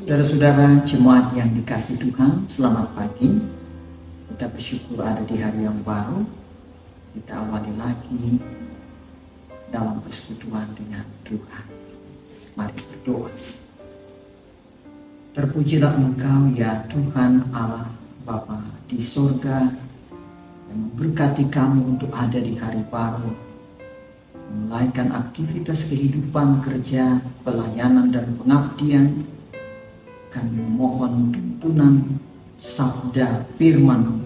Saudara-saudara jemaat yang dikasih Tuhan, selamat pagi. Kita bersyukur ada di hari yang baru. Kita awali lagi dalam persekutuan dengan Tuhan. Mari berdoa. Terpujilah Engkau ya Tuhan Allah Bapa di sorga, yang memberkati kami untuk ada di hari baru, memulaikan aktivitas kehidupan, kerja, pelayanan dan pengabdian. Kami memohon tuntunan sabda firman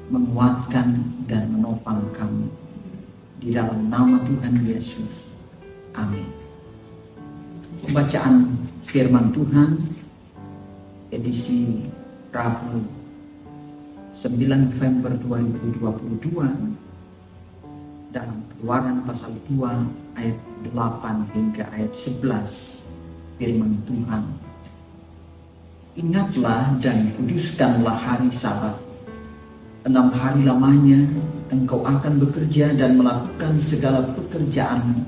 menguatkan dan menopang kami. Di dalam nama Tuhan Yesus. Amin. Pembacaan firman Tuhan edisi Rabu 9 November 2022 dalam Keluaran pasal 2 ayat 8 hingga ayat 11. Firman Tuhan: Ingatlah dan kuduskanlah hari Sabat. 6 hari lamanya engkau akan bekerja dan melakukan segala pekerjaanmu.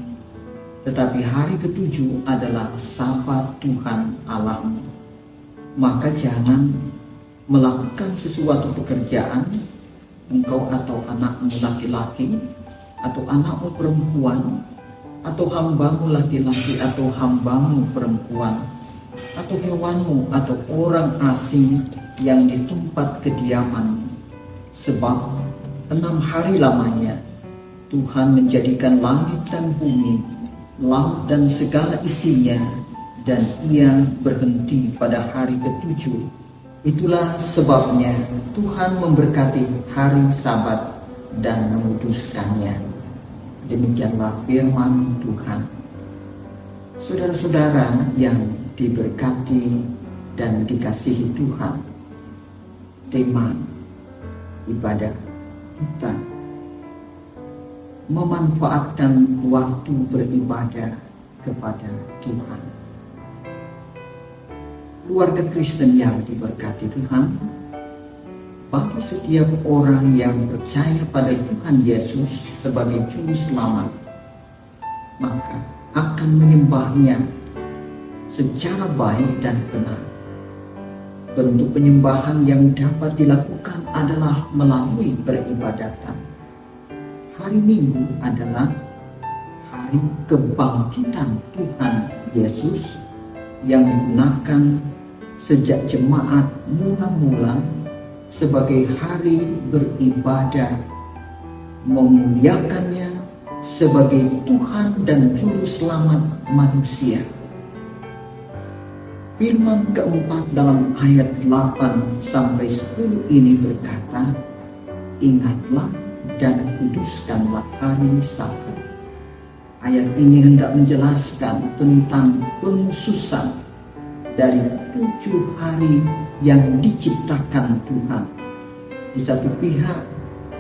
Tetapi hari ke-7 adalah Sabat Tuhan Allahmu. Maka jangan melakukan sesuatu pekerjaan, engkau atau anakmu laki-laki, atau anakmu perempuan, atau hambamu laki-laki atau hambamu perempuan, atau hewanmu atau orang asing yang di tempat kediamanmu. Sebab 6 hari lamanya Tuhan menjadikan langit dan bumi, laut dan segala isinya, dan ia berhenti pada hari ke-7. Itulah sebabnya Tuhan memberkati hari Sabat dan menguduskannya. Demikianlah firman Tuhan. Saudara-saudara yang diberkati dan dikasihi Tuhan, tema ibadah kita memanfaatkan waktu beribadah kepada Tuhan. Keluarga Kristen yang diberkati Tuhan, bagi setiap orang yang percaya pada Tuhan Yesus sebagai Juru Selamat, maka akan menyembahnya secara baik dan benar. Bentuk penyembahan yang dapat dilakukan adalah melalui peribadatan. Hari Minggu adalah hari kebangkitan Tuhan Yesus yang digunakan sejak jemaat mula-mula sebagai hari beribadah, memuliakannya sebagai Tuhan dan Juru Selamat manusia. Firman keempat dalam ayat 8-10 ini berkata, Ingatlah dan kuduskanlah hari Sabat. Ayat ini hendak menjelaskan tentang pengususan dari 7 hari yang diciptakan Tuhan. Di satu pihak,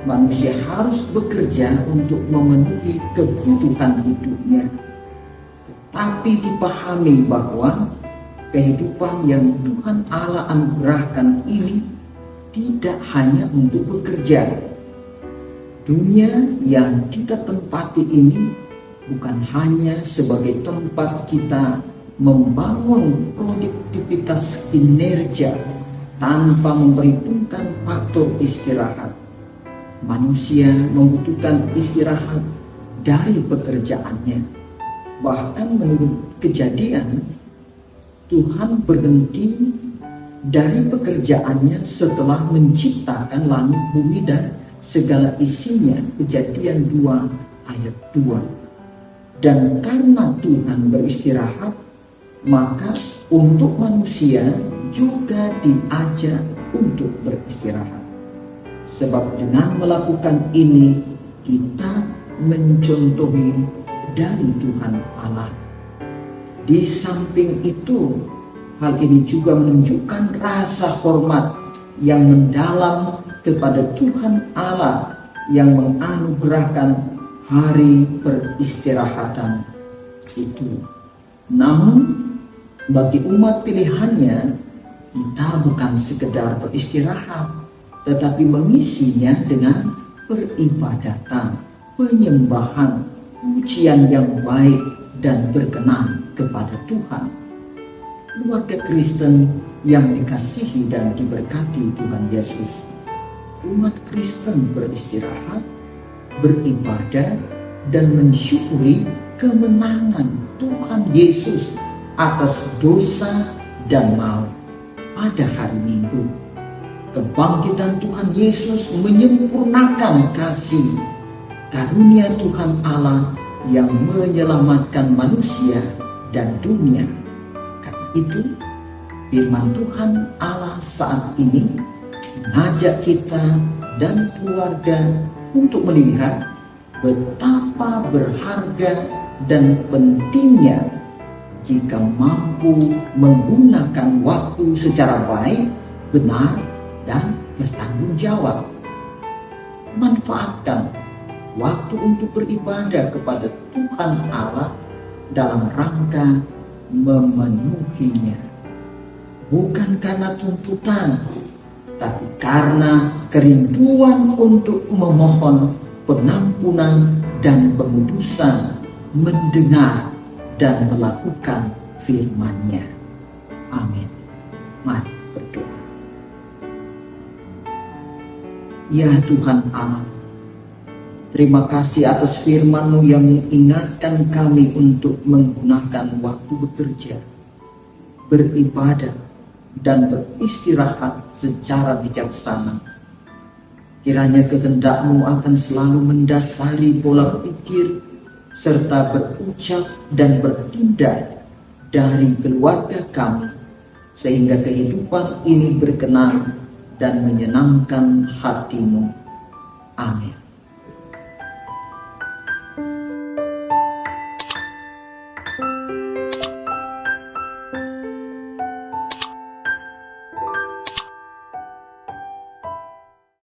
manusia harus bekerja untuk memenuhi kebutuhan hidupnya. Tetapi dipahami bahwa kehidupan yang Tuhan Allah anugerahkan ini tidak hanya untuk bekerja. Dunia yang kita tempati ini bukan hanya sebagai tempat kita membangun produktivitas kinerja tanpa memperhitungkan faktor istirahat. Manusia membutuhkan istirahat dari pekerjaannya. Bahkan menurut Kejadian, Tuhan berhenti dari pekerjaannya setelah menciptakan langit, bumi, dan segala isinya. Kejadian 2 ayat 2. Dan karena Tuhan beristirahat, maka untuk manusia juga diajak untuk beristirahat. Sebab dengan melakukan ini, kita mencontohi dari Tuhan Allah. Di samping itu, hal ini juga menunjukkan rasa hormat yang mendalam kepada Tuhan Allah yang menganugerahkan hari peristirahatan itu. Namun, bagi umat pilihannya, kita bukan sekedar beristirahat, tetapi mengisinya dengan peribadatan, penyembahan, pujian yang baik dan berkenan kepada Tuhan. keluarga Kristen yang dikasihi dan diberkati Tuhan Yesus, umat Kristen beristirahat, beribadah, dan mensyukuri kemenangan Tuhan Yesus atas dosa dan maut pada hari Minggu. Kebangkitan Tuhan Yesus menyempurnakan kasih karunia Tuhan Allah yang menyelamatkan manusia dan dunia. Karena itu, firman Tuhan Allah saat ini mengajak kita dan keluarga untuk melihat betapa berharga dan pentingnya jika mampu menggunakan waktu secara baik, benar, dan bertanggung jawab. Manfaatkan waktu untuk beribadah kepada Tuhan Allah dalam rangka memenuhinya. Bukan karena tuntutan, tapi karena kerinduan untuk memohon pengampunan dan pengudusan, mendengar dan melakukan firman-Nya. Amin. Mari berdoa. Ya Tuhan Allah, terima kasih atas firman-Mu yang mengingatkan kami untuk menggunakan waktu bekerja, beribadah, dan beristirahat secara bijaksana. Kiranya kehendak-Mu akan selalu mendasari pola pikir serta berucap dan bertindak dari keluarga kami, sehingga kehidupan ini berkenan dan menyenangkan hati-Mu. Amin.